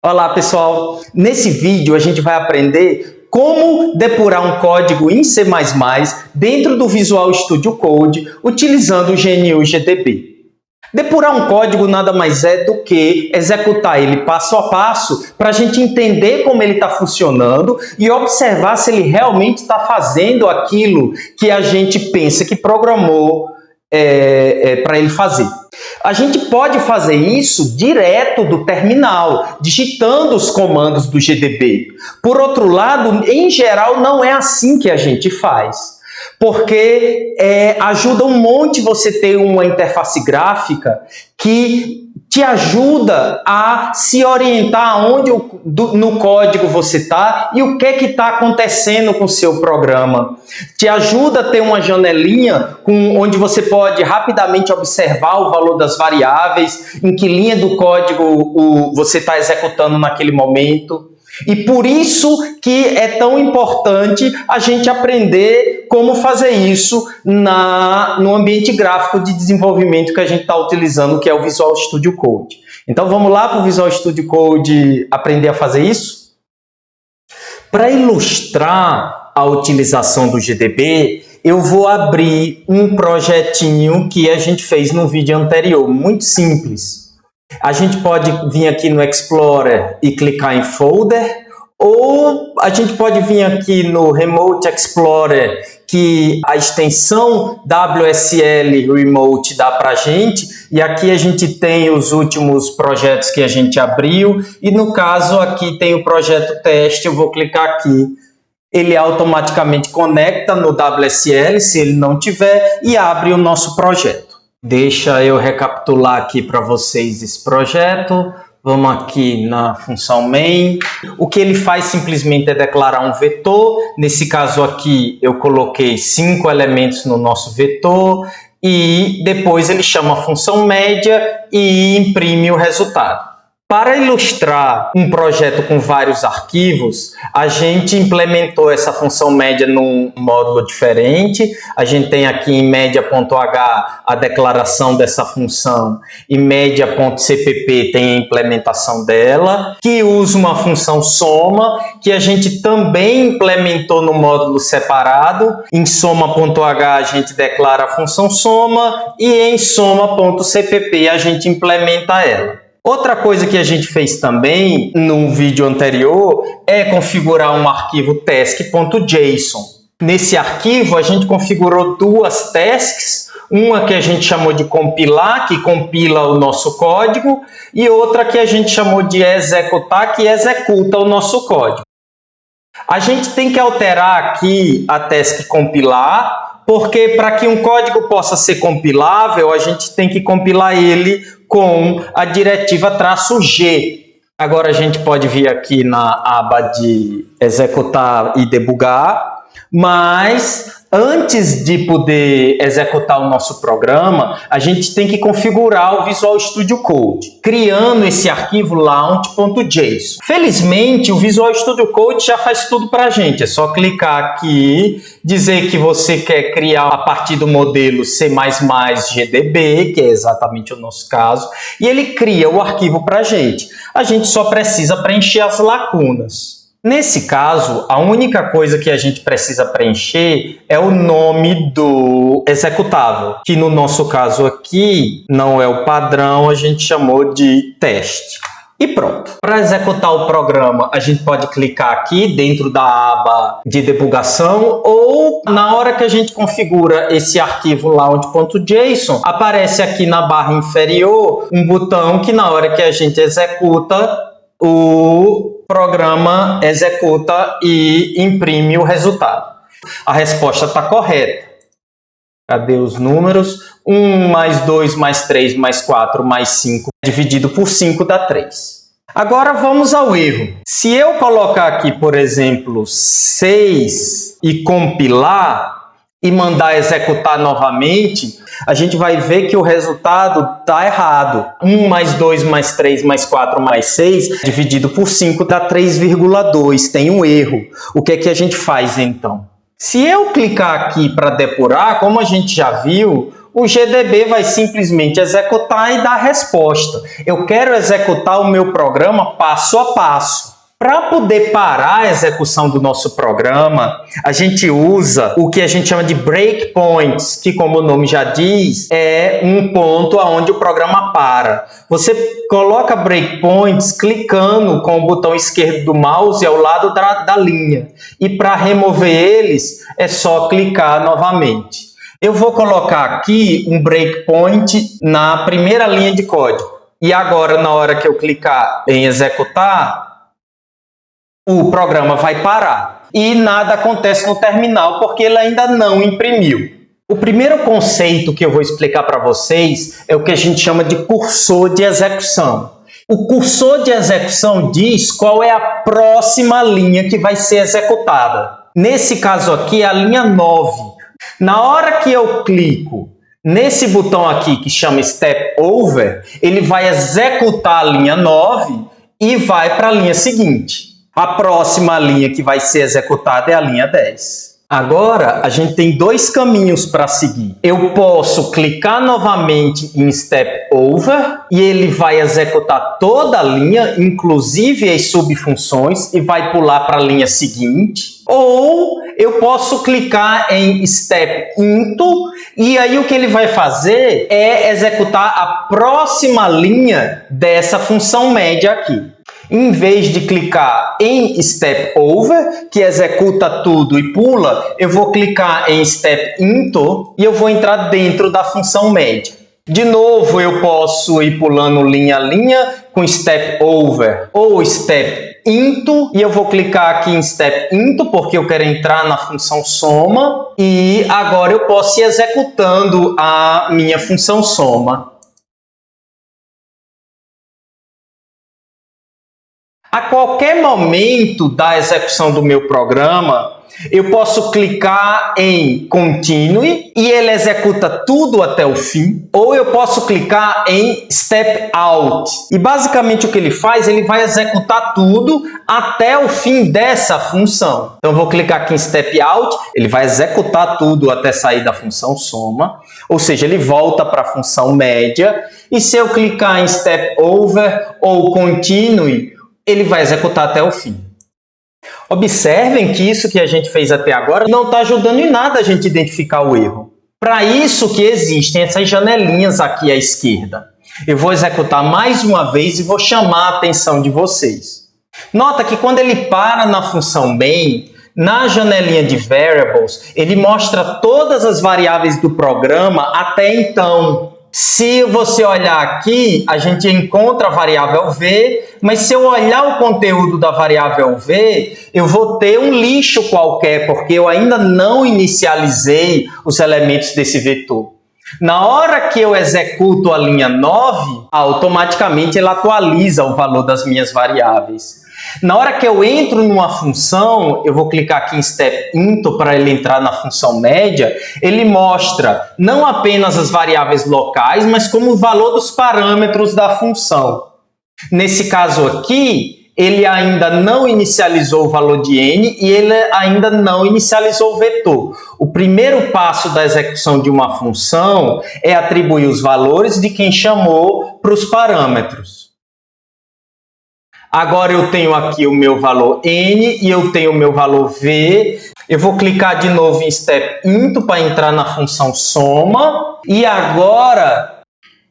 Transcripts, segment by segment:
Olá pessoal, nesse vídeo a gente vai aprender como depurar um código em C++ dentro do Visual Studio Code utilizando o GNU GDB. Depurar um código nada mais é do que executar ele passo a passo para a gente entender como ele está funcionando e observar se ele realmente está fazendo aquilo que a gente pensa que programou para ele fazer. A gente pode fazer isso direto do terminal, digitando os comandos do GDB. Por outro lado, em geral, não é assim que a gente faz. Porque ajuda um monte você ter uma interface gráfica que te ajuda a se orientar onde no código você está e o que está acontecendo com o seu programa. Te ajuda a ter uma janelinha onde você pode rapidamente observar o valor das variáveis, em que linha do código você está executando naquele momento. E por isso que é tão importante a gente aprender como fazer isso no ambiente gráfico de desenvolvimento que a gente está utilizando, que é o Visual Studio Code. Então vamos lá para o Visual Studio Code aprender a fazer isso? Para ilustrar a utilização do GDB, eu vou abrir um projetinho que a gente fez no vídeo anterior, muito simples. A gente pode vir aqui no Explorer e clicar em Folder, ou a gente pode vir aqui no Remote Explorer, que a extensão WSL Remote dá para a gente, e aqui a gente tem os últimos projetos que a gente abriu, e no caso aqui tem o projeto teste, eu vou clicar aqui. Ele automaticamente conecta no WSL, se ele não tiver, e abre o nosso projeto. Deixa eu recapitular aqui para vocês esse projeto. Vamos aqui na função main. O que ele faz simplesmente é declarar um vetor. Nesse caso aqui eu coloquei 5 elementos no nosso vetor e depois ele chama a função média e imprime o resultado. Para ilustrar um projeto com vários arquivos, a gente implementou essa função média num módulo diferente. A gente tem aqui em média.h a declaração dessa função e média.cpp tem a implementação dela, que usa uma função soma, que a gente também implementou no módulo separado. Em soma.h a gente declara a função soma e em soma.cpp a gente implementa ela. Outra coisa que a gente fez também no vídeo anterior é configurar um arquivo task.json. Nesse arquivo a gente configurou duas tasks, uma que a gente chamou de compilar, que compila o nosso código, e outra que a gente chamou de executar, que executa o nosso código. A gente tem que alterar aqui a task compilar, porque para que um código possa ser compilável, a gente tem que compilar ele com a diretiva "-g". Agora a gente pode vir aqui na aba de executar e debugar, mas antes de poder executar o nosso programa, a gente tem que configurar o Visual Studio Code, criando esse arquivo launch.json. Felizmente, o Visual Studio Code já faz tudo para a gente. É só clicar aqui, dizer que você quer criar a partir do modelo C++ GDB, que é exatamente o nosso caso, e ele cria o arquivo para a gente. A gente só precisa preencher as lacunas. Nesse caso, a única coisa que a gente precisa preencher é o nome do executável, que no nosso caso aqui não é o padrão, a gente chamou de teste. E pronto. Para executar o programa, a gente pode clicar aqui dentro da aba de debugação ou na hora que a gente configura esse arquivo launch.json, aparece aqui na barra inferior um botão que na hora que a gente executa, o programa executa e imprime o resultado. A resposta está correta. Cadê os números? 1 mais 2 mais 3 mais 4 mais 5 dividido por 5 dá 3. Agora vamos ao erro. Se eu colocar aqui, por exemplo, 6 e compilar e mandar executar novamente, a gente vai ver que o resultado está errado. 1 mais 2 mais 3 mais 4 mais 6 dividido por 5 dá 3,2. Tem um erro. O que é que a gente faz então? Se eu clicar aqui para depurar, como a gente já viu, o GDB vai simplesmente executar e dar a resposta. Eu quero executar o meu programa passo a passo. Para poder parar a execução do nosso programa, a gente usa o que a gente chama de breakpoints, que, como o nome já diz, é um ponto onde o programa para. Você coloca breakpoints clicando com o botão esquerdo do mouse ao lado da linha. E para remover eles, é só clicar novamente. Eu vou colocar aqui um breakpoint na primeira linha de código. E agora, na hora que eu clicar em executar, o programa vai parar e nada acontece no terminal porque ele ainda não imprimiu. O primeiro conceito que eu vou explicar para vocês é o que a gente chama de cursor de execução. O cursor de execução diz qual é a próxima linha que vai ser executada. Nesse caso aqui é a linha 9. Na hora que eu clico nesse botão aqui que chama Step Over, ele vai executar a linha 9 e vai para a linha seguinte. A próxima linha que vai ser executada é a linha 10. Agora, a gente tem dois caminhos para seguir. Eu posso clicar novamente em Step Over e ele vai executar toda a linha, inclusive as subfunções, e vai pular para a linha seguinte. Ou eu posso clicar em Step Into e aí o que ele vai fazer é executar a próxima linha dessa função média aqui. Em vez de clicar em Step Over, que executa tudo e pula, eu vou clicar em Step Into e eu vou entrar dentro da função média. De novo, eu posso ir pulando linha a linha com Step Over ou Step Into e eu vou clicar aqui em Step Into porque eu quero entrar na função soma e agora eu posso ir executando a minha função soma. A qualquer momento da execução do meu programa, eu posso clicar em Continue e ele executa tudo até o fim, ou eu posso clicar em Step Out. E basicamente o que ele faz, ele vai executar tudo até o fim dessa função. Então eu vou clicar aqui em Step Out, ele vai executar tudo até sair da função soma, ou seja, ele volta para a função média, e se eu clicar em Step Over ou Continue, ele vai executar até o fim. Observem que isso que a gente fez até agora não está ajudando em nada a gente identificar o erro. Para isso que existem essas janelinhas aqui à esquerda. Eu vou executar mais uma vez e vou chamar a atenção de vocês. Nota que quando ele para na função main, na janelinha de variables, ele mostra todas as variáveis do programa até então. Se você olhar aqui, a gente encontra a variável v, mas se eu olhar o conteúdo da variável v, eu vou ter um lixo qualquer, porque eu ainda não inicializei os elementos desse vetor. Na hora que eu executo a linha 9, automaticamente ele atualiza o valor das minhas variáveis. Na hora que eu entro numa função, eu vou clicar aqui em Step Into para ele entrar na função média, ele mostra não apenas as variáveis locais, mas como o valor dos parâmetros da função. Nesse caso aqui, ele ainda não inicializou o valor de n e ele ainda não inicializou o vetor. O primeiro passo da execução de uma função é atribuir os valores de quem chamou para os parâmetros. Agora eu tenho aqui o meu valor n e eu tenho o meu valor v. Eu vou clicar de novo em Step Into para entrar na função soma. E agora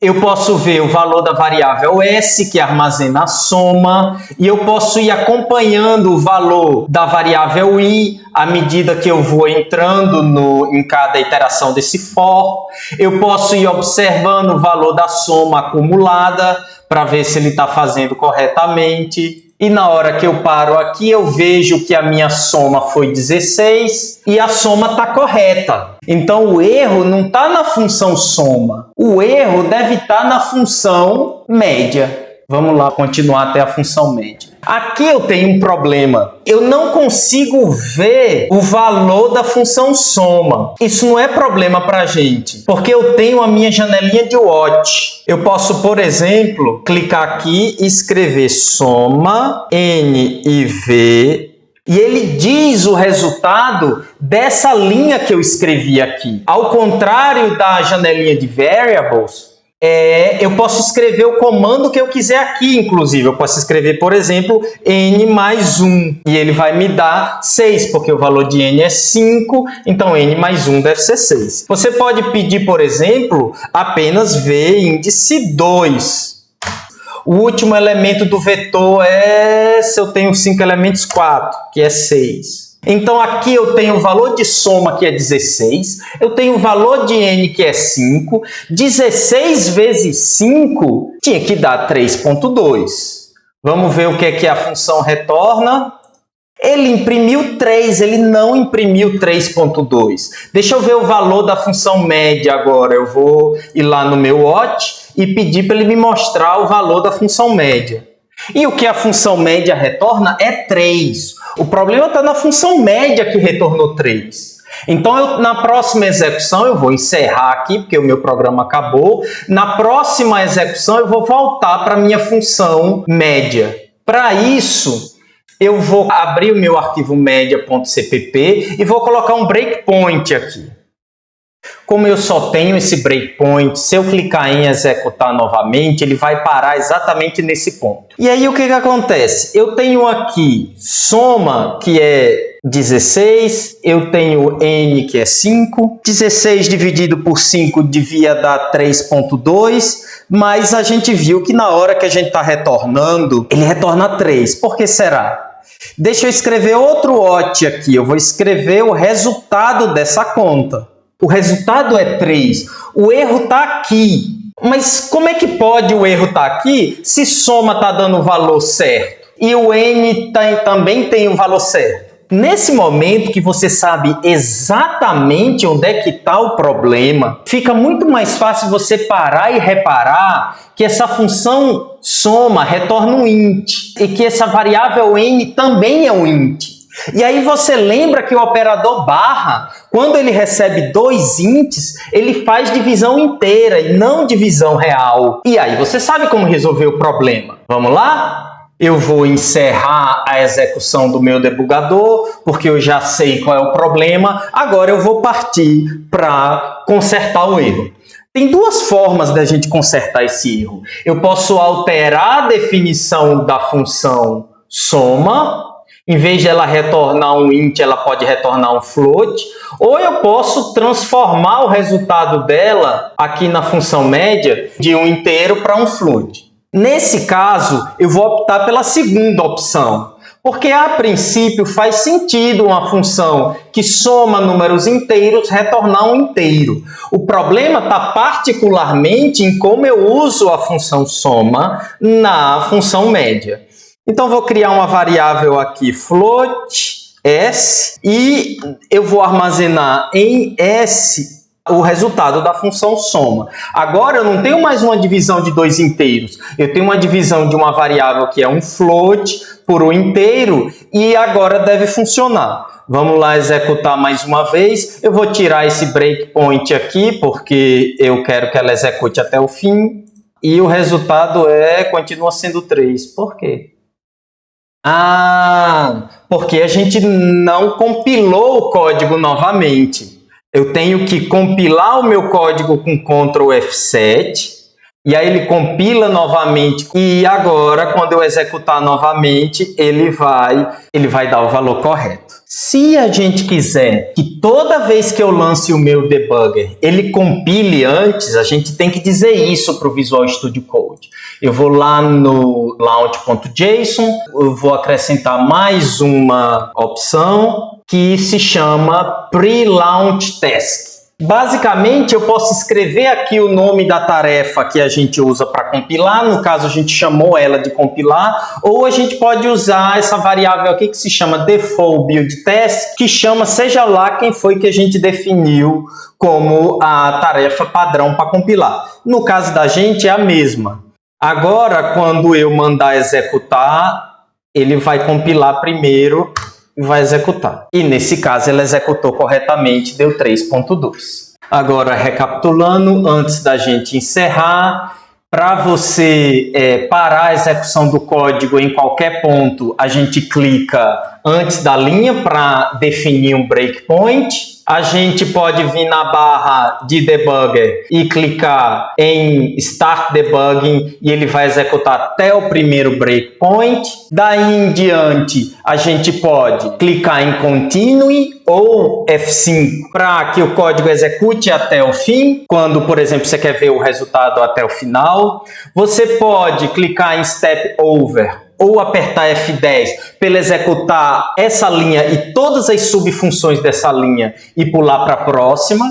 eu posso ver o valor da variável s, que armazena a soma. E eu posso ir acompanhando o valor da variável i à medida que eu vou entrando em cada iteração desse for. Eu posso ir observando o valor da soma acumulada para ver se ele está fazendo corretamente. E na hora que eu paro aqui, eu vejo que a minha soma foi 16 e a soma está correta. Então, o erro não está na função soma. O erro deve estar na função média. Vamos lá, continuar até a função média. Aqui eu tenho um problema. Eu não consigo ver o valor da função soma. Isso não é problema para a gente, porque eu tenho a minha janelinha de watch. Eu posso, por exemplo, clicar aqui e escrever soma n e v, e ele diz o resultado dessa linha que eu escrevi aqui. Ao contrário da janelinha de variables, eu posso escrever o comando que eu quiser aqui, inclusive. Eu posso escrever, por exemplo, n mais 1. E ele vai me dar 6, porque o valor de n é 5, então n mais 1 deve ser 6. Você pode pedir, por exemplo, apenas v índice 2. O último elemento do vetor se eu tenho 5 elementos, 4, que é 6. Então, aqui eu tenho o valor de soma, que é 16. Eu tenho o valor de n, que é 5. 16 vezes 5 tinha que dar 3,2. Vamos ver o que é que a função retorna. Ele imprimiu 3, ele não imprimiu 3,2. Deixa eu ver o valor da função média agora. Eu vou ir lá no meu watch e pedir para ele me mostrar o valor da função média. E o que a função média retorna é 3. O problema está na função média que retornou 3. Então, na próxima execução, eu vou encerrar aqui, porque o meu programa acabou. Na próxima execução, eu vou voltar para a minha função média. Para isso, eu vou abrir o meu arquivo media.cpp e vou colocar um breakpoint aqui. Como eu só tenho esse breakpoint, se eu clicar em executar novamente, ele vai parar exatamente nesse ponto. E aí, o que acontece? Eu tenho aqui soma, que é 16, eu tenho n, que é 5. 16 dividido por 5 devia dar 3,2, mas a gente viu que na hora que a gente está retornando, ele retorna 3. Por que será? Deixa eu escrever outro OT aqui. Eu vou escrever o resultado dessa conta. O resultado é 3. O erro está aqui. Mas como é que pode o erro estar aqui se soma está dando o valor certo? E o n também tem o valor certo? Nesse momento que você sabe exatamente onde é que está o problema, fica muito mais fácil você parar e reparar que essa função soma retorna um int e que essa variável n também é um int. E aí você lembra que o operador barra, quando ele recebe 2 ints, ele faz divisão inteira e não divisão real. E aí você sabe como resolver o problema. Vamos lá? Eu vou encerrar a execução do meu debugador, porque eu já sei qual é o problema. Agora eu vou partir para consertar o erro. Tem duas formas da gente consertar esse erro. Eu posso alterar a definição da função soma. Em vez de ela retornar um int, ela pode retornar um float. Ou eu posso transformar o resultado dela aqui na função média de um inteiro para um float. Nesse caso, eu vou optar pela segunda opção, porque a princípio faz sentido uma função que soma números inteiros retornar um inteiro. O problema está particularmente em como eu uso a função soma na função média. Então, vou criar uma variável aqui, float s, e eu vou armazenar em s o resultado da função soma. Agora, eu não tenho mais uma divisão de 2 inteiros. Eu tenho uma divisão de uma variável que é um float por um inteiro, e agora deve funcionar. Vamos lá executar mais uma vez. Eu vou tirar esse breakpoint aqui, porque eu quero que ela execute até o fim. E o resultado continua sendo 3. Por quê? Porque a gente não compilou o código novamente. Eu tenho que compilar o meu código com Ctrl F7, e aí ele compila novamente, e agora, quando eu executar novamente, ele vai dar o valor correto. Se a gente quiser que toda vez que eu lance o meu debugger, ele compile antes, a gente tem que dizer isso para o Visual Studio Code. Eu vou lá no launch.json, eu vou acrescentar mais uma opção que se chama Pre-Launch Task. Basicamente, eu posso escrever aqui o nome da tarefa que a gente usa para compilar, no caso a gente chamou ela de compilar, ou a gente pode usar essa variável aqui que se chama Default Build Test, que chama seja lá quem foi que a gente definiu como a tarefa padrão para compilar. No caso da gente é a mesma. Agora, quando eu mandar executar, ele vai compilar primeiro e vai executar. E nesse caso ele executou corretamente, deu 3,2. Agora, recapitulando, antes da gente encerrar, para você parar a execução do código em qualquer ponto, a gente clica antes da linha para definir um breakpoint. A gente pode vir na barra de debugger e clicar em Start Debugging e ele vai executar até o primeiro breakpoint. Daí em diante, a gente pode clicar em Continue ou F5 para que o código execute até o fim, quando, por exemplo, você quer ver o resultado até o final. Você pode clicar em Step Over ou apertar F10 para ele executar essa linha e todas as subfunções dessa linha e pular para a próxima.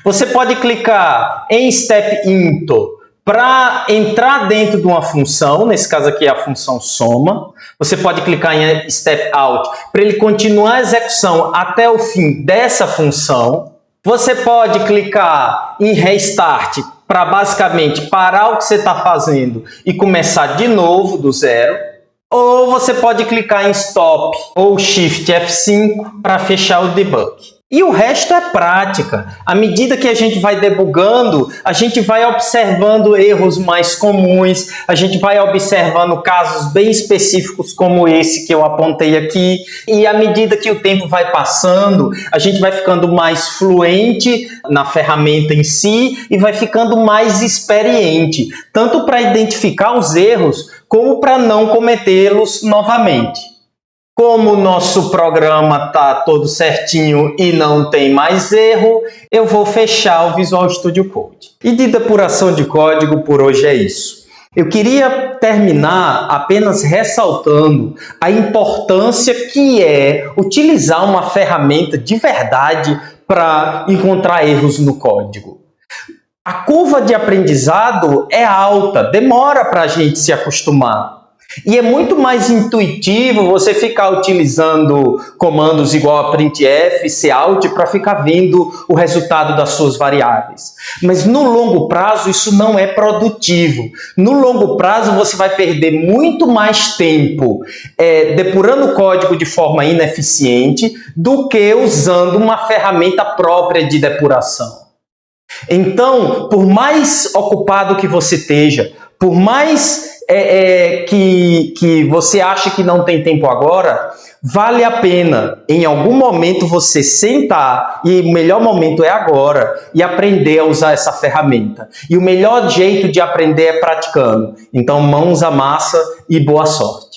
Você pode clicar em Step Into para entrar dentro de uma função, nesse caso aqui é a função soma. Você pode clicar em Step Out para ele continuar a execução até o fim dessa função. Você pode clicar em Restart para basicamente parar o que você está fazendo e começar de novo do zero. Ou você pode clicar em Stop ou Shift F5 para fechar o debug. E o resto é prática. À medida que a gente vai debugando, a gente vai observando erros mais comuns, a gente vai observando casos bem específicos como esse que eu apontei aqui. E à medida que o tempo vai passando, a gente vai ficando mais fluente na ferramenta em si e vai ficando mais experiente, tanto para identificar os erros, como para não cometê-los novamente. Como o nosso programa está todo certinho e não tem mais erro, eu vou fechar o Visual Studio Code. E de depuração de código por hoje é isso. Eu queria terminar apenas ressaltando a importância que é utilizar uma ferramenta de verdade para encontrar erros no código. A curva de aprendizado é alta, demora para a gente se acostumar. E é muito mais intuitivo você ficar utilizando comandos igual a printf, cout para ficar vendo o resultado das suas variáveis. Mas no longo prazo isso não é produtivo. No longo prazo você vai perder muito mais tempo depurando o código de forma ineficiente do que usando uma ferramenta própria de depuração. Então, por mais ocupado que você esteja, por mais que você ache que não tem tempo agora, vale a pena em algum momento você sentar, e o melhor momento é agora, e aprender a usar essa ferramenta. E o melhor jeito de aprender é praticando. Então, mãos à massa e boa sorte.